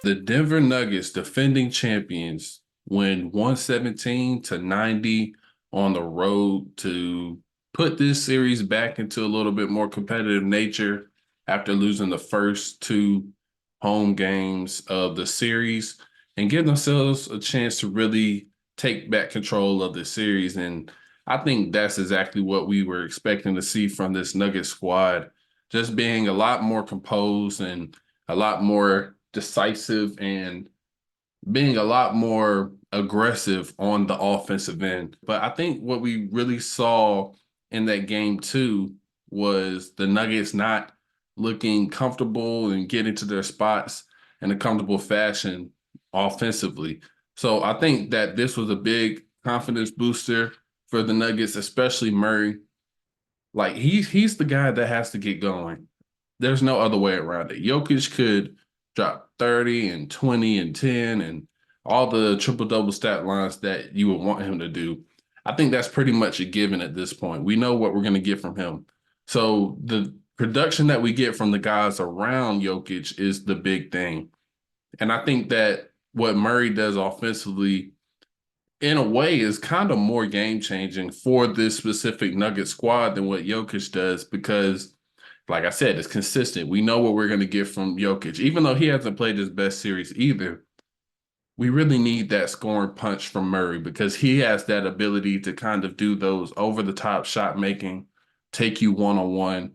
The Denver Nuggets, defending champions, win 117-90 on the road to put this series back into a little bit more competitive nature after losing the first two home games of the series and give themselves a chance to really take back control of the series. And I think that's exactly what we were expecting to see from this Nuggets squad, just being a lot more composed and a lot more decisive and being a lot more aggressive on the offensive end. But I think what we really saw in that game too was the Nuggets not looking comfortable and getting to their spots in a comfortable fashion offensively. So I think that this was a big confidence booster for the Nuggets, especially Murray. Like he's the guy that has to get going. There's no other way around it. Jokic could drop 30 and 20 and 10 and all the triple double stat lines that you would want him to do. I think that's pretty much a given at this point. We know what we're going to get from him. So the production that we get from the guys around Jokic is the big thing. And I think that what Murray does offensively, in a way, is kind of more game changing for this specific Nugget squad than what Jokic does because, like I said, it's consistent. We know what we're going to get from Jokic. Even though he hasn't played his best series either, we really need that scoring punch from Murray because he has that ability to kind of do those over the top shot making, take you one on one,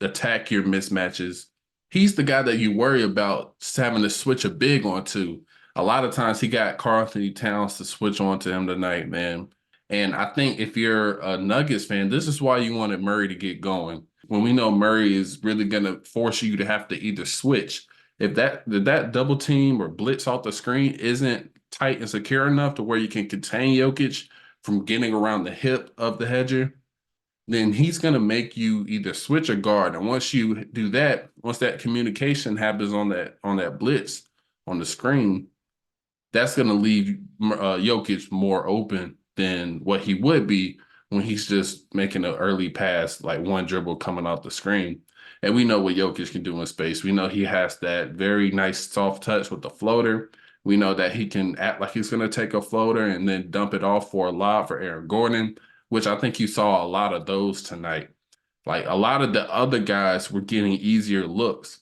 attack your mismatches. He's the guy that you worry about having to switch a big onto. A lot of times he got Karl-Anthony Towns to switch on to him tonight, man. And I think if you're a Nuggets fan, this is why you wanted Murray to get going. When we know Murray is really going to force you to have to either switch. If that double team or blitz off the screen isn't tight and secure enough to where you can contain Jokic from getting around the hip of the hedger, then he's going to make you either switch or guard. And once you do that, once that communication happens on that blitz on the screen, that's going to leave Jokic more open than what he would be when he's just making an early pass, like one dribble coming off the screen. And we know what Jokic can do in space. We know he has that very nice soft touch with the floater. We know that he can act like he's going to take a floater and then dump it off for a lob for Aaron Gordon, which I think you saw a lot of those tonight. Like a lot of the other guys were getting easier looks.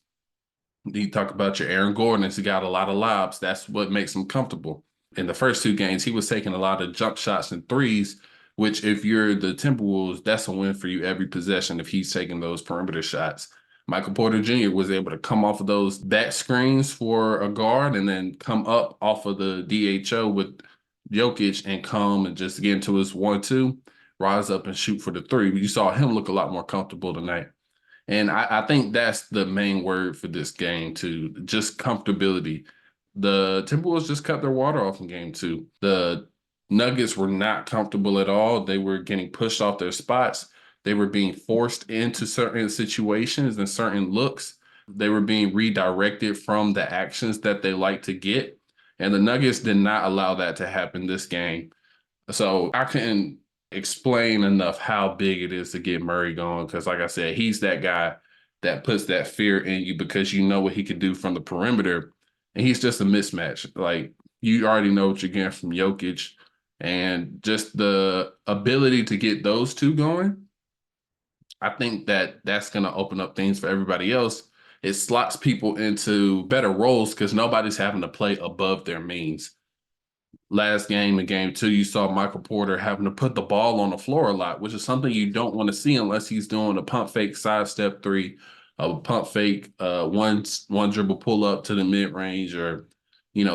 You talk about your Aaron Gordon, he got a lot of lobs. That's what makes him comfortable. In the first two games, he was taking a lot of jump shots and threes, which if you're the Timberwolves, that's a win for you every possession if he's taking those perimeter shots. Michael Porter Jr. was able to come off of those back screens for a guard and then come up off of the DHO with Jokic and come and just get into his 1-2, rise up and shoot for the three. But you saw him look a lot more comfortable tonight. And I think that's the main word for this game, too. Just comfortability. The Timberwolves just cut their water off in game two. The Nuggets were not comfortable at all. They were getting pushed off their spots. They were being forced into certain situations and certain looks. They were being redirected from the actions that they like to get. And the Nuggets did not allow that to happen this game. So I couldn't explain enough how big it is to get Murray going because, like I said, he's that guy that puts that fear in you because you know what he can do from the perimeter, and he's just a mismatch. Like you already know what you're getting from Jokic, and just the ability to get those two going. I think that that's going to open up things for everybody else. It slots people into better roles because nobody's having to play above their means. Last game in game two, you saw Michael Porter having to put the ball on the floor a lot, which is something you don't want to see unless he's doing a pump fake sidestep three, a pump fake, one dribble pull up to the mid range, or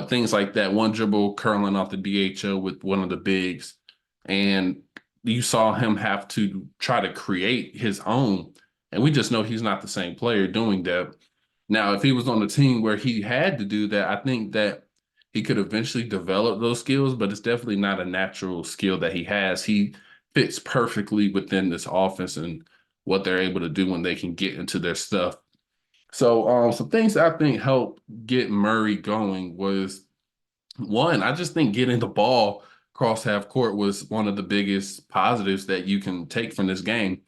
things like that. One dribble curling off the DHO with one of the bigs, and you saw him have to try to create his own, and we just know he's not the same player doing that. Now, if he was on a team where he had to do that, I think that he could eventually develop those skills, but it's definitely not a natural skill that he has. He fits perfectly within this offense and what they're able to do when they can get into their stuff. So some things I think helped get Murray going was, one, I just think getting the ball across half court was one of the biggest positives that you can take from this game.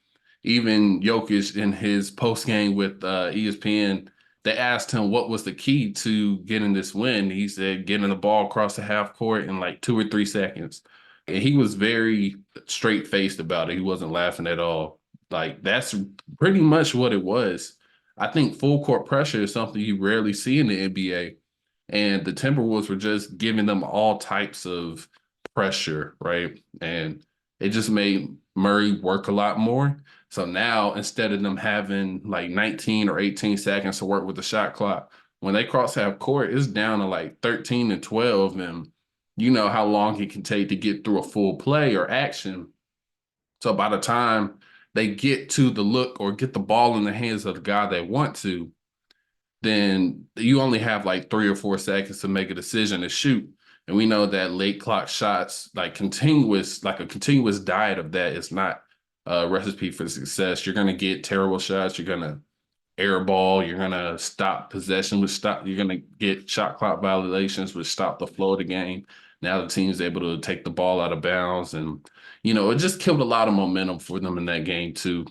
Even Jokic in his post game with ESPN, they asked him what was the key to getting this win. He said getting the ball across the half court in like 2 or 3 seconds. And he was very straight faced about it. He wasn't laughing at all. Like that's pretty much what it was. I think full court pressure is something you rarely see in the NBA. And the Timberwolves were just giving them all types of pressure, right? And it just made Murray work a lot more. So now instead of them having like 19 or 18 seconds to work with the shot clock, when they cross half court, it's down to like 13 and 12. And you know how long it can take to get through a full play or action. So by the time they get to the look or get the ball in the hands of the guy they want to, then you only have like 3 or 4 seconds to make a decision to shoot. And we know that late clock shots, like a continuous diet of that is not a recipe for success. You're going to get terrible shots. You're going to airball. You're going to stop possession, you're going to get shot clock violations, which stop the flow of the game. Now the team's able to take the ball out of bounds. And, it just killed a lot of momentum for them in that game, too.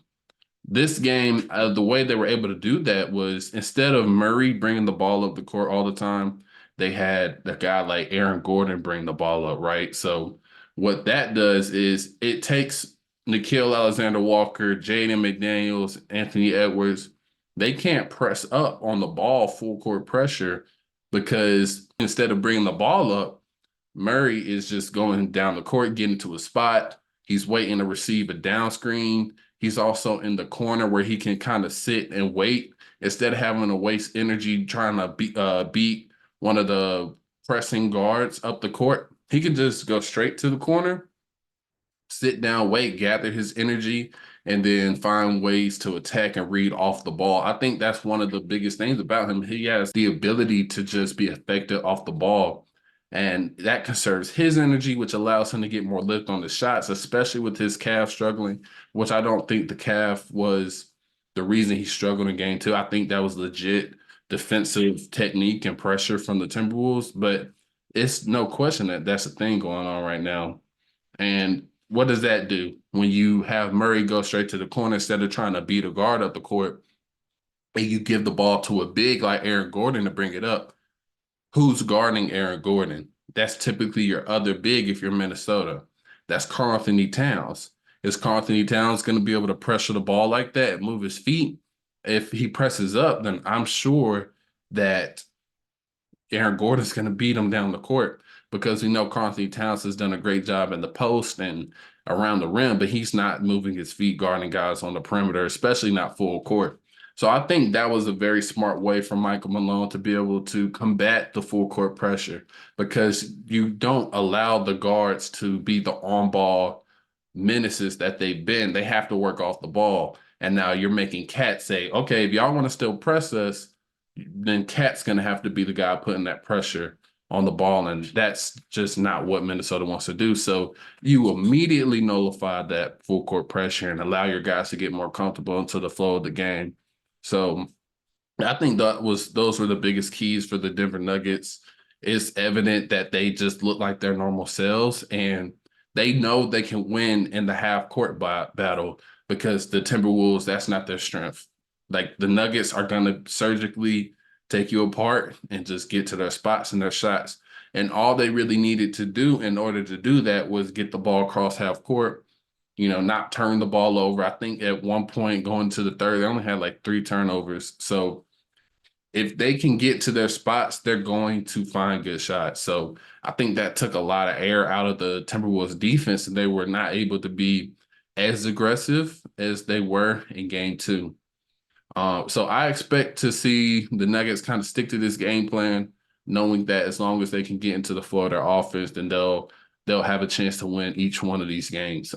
This game, the way they were able to do that was instead of Murray bringing the ball up the court all the time, they had a guy like Aaron Gordon bring the ball up, right? So what that does is it takes Nickeil Alexander-Walker, Jaden McDaniels, Anthony Edwards. They can't press up on the ball full court pressure because instead of bringing the ball up, Murray is just going down the court, getting to a spot. He's waiting to receive a down screen. He's also in the corner where he can kind of sit and wait instead of having to waste energy trying to beat one of the pressing guards up the court. He can just go straight to the corner, sit down, wait, gather his energy, and then find ways to attack and read off the ball. I think that's one of the biggest things about him. He has the ability to just be effective off the ball. And that conserves his energy, which allows him to get more lift on the shots, especially with his calf struggling, which I don't think the calf was the reason he struggled in game two. I think that was legit defensive technique and pressure from the Timberwolves, but it's no question that that's a thing going on right now. And what does that do when you have Murray go straight to the corner instead of trying to beat a guard up the court and you give the ball to a big like Aaron Gordon to bring it up? Who's guarding Aaron Gordon? That's typically your other big if you're Minnesota. That's Karl-Anthony Towns. Is Karl-Anthony Towns going to be able to pressure the ball like that and move his feet? If he presses up, then I'm sure that Aaron Gordon's going to beat him down the court because we know Karl-Anthony Towns has done a great job in the post and around the rim, but he's not moving his feet guarding guys on the perimeter, especially not full court. So I think that was a very smart way for Michael Malone to be able to combat the full court pressure because you don't allow the guards to be the on-ball menaces that they've been. They have to work off the ball. And now you're making Cat say, okay, if y'all want to still press us, then Cat's going to have to be the guy putting that pressure on the ball. And that's just not what Minnesota wants to do. So you immediately nullify that full court pressure and allow your guys to get more comfortable into the flow of the game. So I think those were the biggest keys for the Denver Nuggets. It's evident that they just look like their normal selves and they know they can win in the half court battle because the Timberwolves, that's not their strength. Like the Nuggets are going to surgically take you apart and just get to their spots and their shots. And all they really needed to do in order to do that was get the ball across half court, not turn the ball over. I think at one point going to the third, they only had like 3 turnovers. So if they can get to their spots, they're going to find good shots. So I think that took a lot of air out of the Timberwolves defense, and they were not able to be as aggressive as they were in game 2. So I expect to see the Nuggets kind of stick to this game plan, knowing that as long as they can get into the flow of their offense, then they'll have a chance to win each one of these games.